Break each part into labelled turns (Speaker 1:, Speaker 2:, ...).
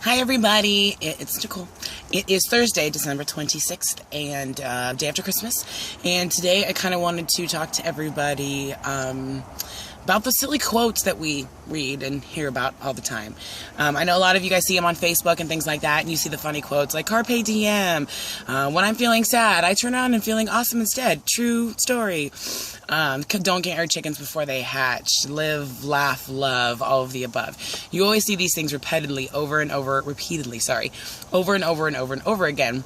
Speaker 1: Hi everybody, it's Nicole. It is Thursday, December 26th, and day after Christmas, and today I kind of wanted to talk to everybody about the silly quotes that we read and hear about all the time. I know a lot of you guys see them on Facebook and things like that, and you see the funny quotes like Carpe Diem, when I'm feeling sad, I turn on and feeling awesome instead, true story. Don't get your chickens before they hatch, live, laugh, love, all of the above. You always see these things repeatedly over and over and over again.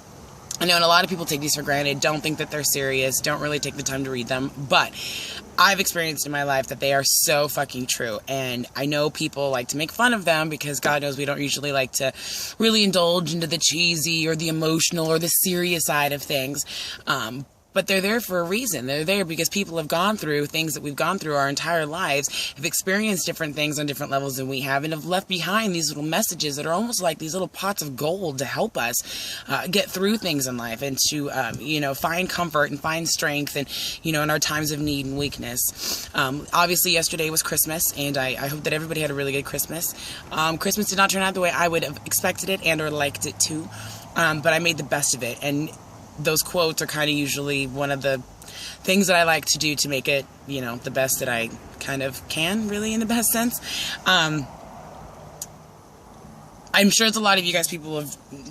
Speaker 1: I know, and a lot of people take these for granted, don't think that they're serious, don't really take the time to read them, but I've experienced in my life that they are so fucking true, and I know people like to make fun of them because God knows we don't usually like to really indulge into the cheesy or the emotional or the serious side of things, but they're there for a reason. They're there because people have gone through things that we've gone through our entire lives, have experienced different things on different levels than we have, and have left behind these little messages that are almost like these little pots of gold to help us get through things in life and to, find comfort and find strength and, in our times of need and weakness. Obviously, yesterday was Christmas, and I hope that everybody had a really good Christmas. Christmas did not turn out the way I would have expected it and or liked it to, but I made the best of it, and those quotes are kind of usually one of the things that I like to do to make it, the best that I kind of can, really, in the best sense. I'm sure it's a lot of you guys,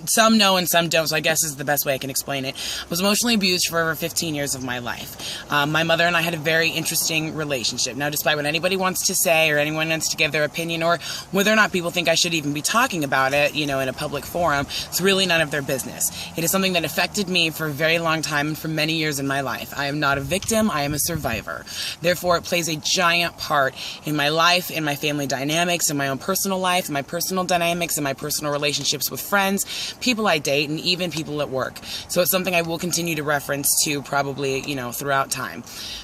Speaker 1: some know and some don't, so I guess is the best way I can explain it. I was emotionally abused for over 15 years of my life. My mother and I had a very interesting relationship. Now, despite what anybody wants to say or anyone wants to give their opinion or whether or not people think I should even be talking about it, in a public forum, it's really none of their business. It is something that affected me for a very long time and for many years in my life. I am not a victim, I am a survivor. Therefore, it plays a giant part in my life, in my family dynamics, in my own personal life, in my personal dynamics, in my personal relationships with friends, people I date, and even people at work. So it's something I will continue to reference to probably, throughout time.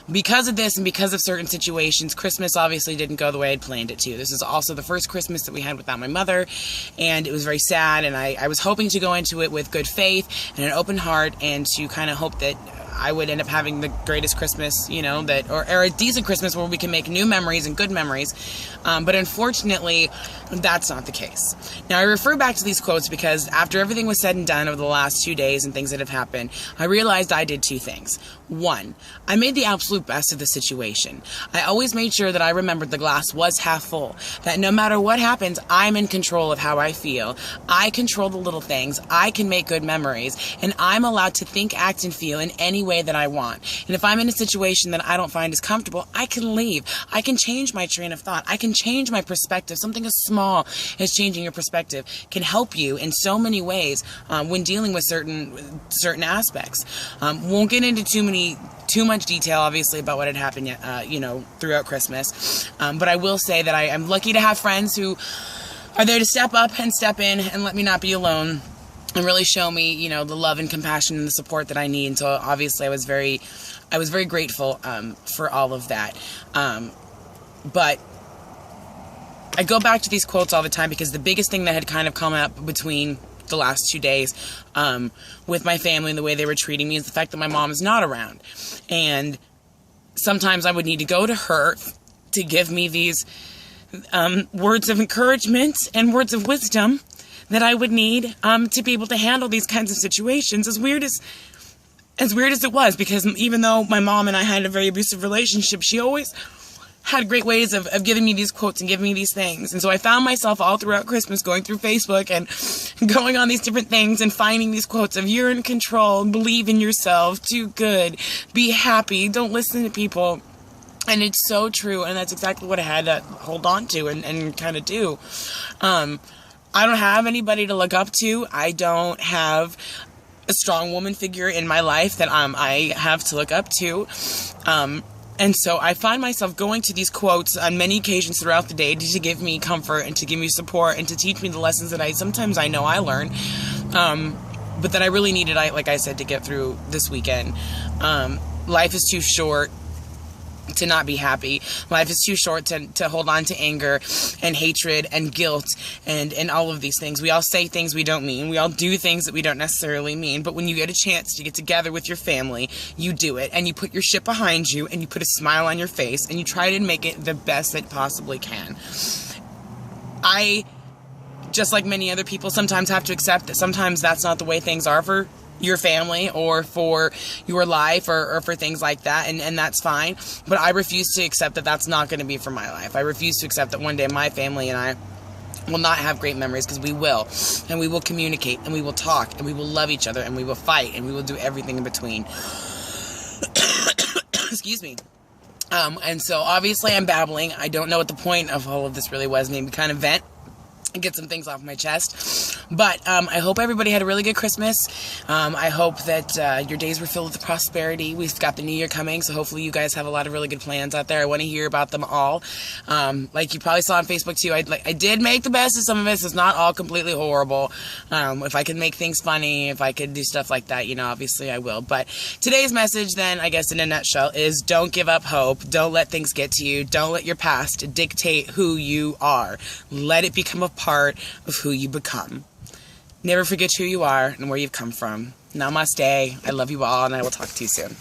Speaker 1: Because of this and because of certain situations, Christmas obviously didn't go the way I'd planned it to. This is also the first Christmas that we had without my mother, and it was very sad, and I was hoping to go into it with good faith and an open heart and to kind of hope that I would end up having the greatest Christmas, or a decent Christmas where we can make new memories and good memories. But unfortunately, that's not the case. Now, I refer back to these quotes because after everything was said and done over the last 2 days and things that have happened, I realized I did two things. One, I made the absolute best of the situation. I always made sure that I remembered the glass was half full, that no matter what happens, I'm in control of how I feel. I control the little things. I can make good memories, and I'm allowed to think, act, and feel in any way that I want. And if I'm in a situation that I don't find as comfortable, I can leave. I can change my train of thought. I can change my perspective. Something as small as changing your perspective can help you in so many ways when dealing with certain aspects. Won't get into too much detail, obviously, about what had happened, throughout Christmas. But I will say that I am lucky to have friends who are there to step up and step in and let me not be alone and really show me, the love and compassion and the support that I need. And so obviously I was very grateful for all of that. But I go back to these quotes all the time because the biggest thing that had kind of come up between the last 2 days with my family and the way they were treating me is the fact that my mom is not around. And sometimes I would need to go to her to give me these words of encouragement and words of wisdom that I would need to be able to handle these kinds of situations, as weird as it was, because even though my mom and I had a very abusive relationship, she always had great ways of giving me these quotes and giving me these things. And so I found myself all throughout Christmas going through Facebook and going on these different things and finding these quotes of you're in control, believe in yourself, do good, be happy, don't listen to people. And it's so true, and that's exactly what I had to hold on to and kind of do. I don't have anybody to look up to. I don't have a strong woman figure in my life that I have to look up to. And so I find myself going to these quotes on many occasions throughout the day to give me comfort and to give me support and to teach me the lessons that sometimes I know I learn, but that I really needed, like I said, to get through this weekend. Life is too short to not be happy. Life is too short to hold on to anger and hatred and guilt and all of these things. We all say things we don't mean. We all do things that we don't necessarily mean. But when you get a chance to get together with your family, you do it. And you put your shit behind you and you put a smile on your face and you try to make it the best that possibly can. I just like many other people, sometimes have to accept that sometimes that's not the way things are for your family or for your life or for things like that, and that's fine. But I refuse to accept that that's not going to be for my life. I refuse to accept that one day my family and I will not have great memories, because we will. And we will communicate, and we will talk, and we will love each other, and we will fight, and we will do everything in between. Excuse me. And so obviously I'm babbling. I don't know what the point of all of this really was. Maybe kind of vent and get some things off my chest. But I hope everybody had a really good Christmas. I hope that your days were filled with prosperity. We've got the new year coming, so hopefully you guys have a lot of really good plans out there. I want to hear about them all. Like you probably saw on Facebook too, I did make the best of some of it, so it's not all completely horrible. If I could make things funny, if I could do stuff like that, you know, obviously I will. But today's message then, I guess in a nutshell, is don't give up hope. Don't let things get to you. Don't let your past dictate who you are. Let it become a part of who you become. Never forget who you are and where you've come from. Namaste. I love you all, and I will talk to you soon.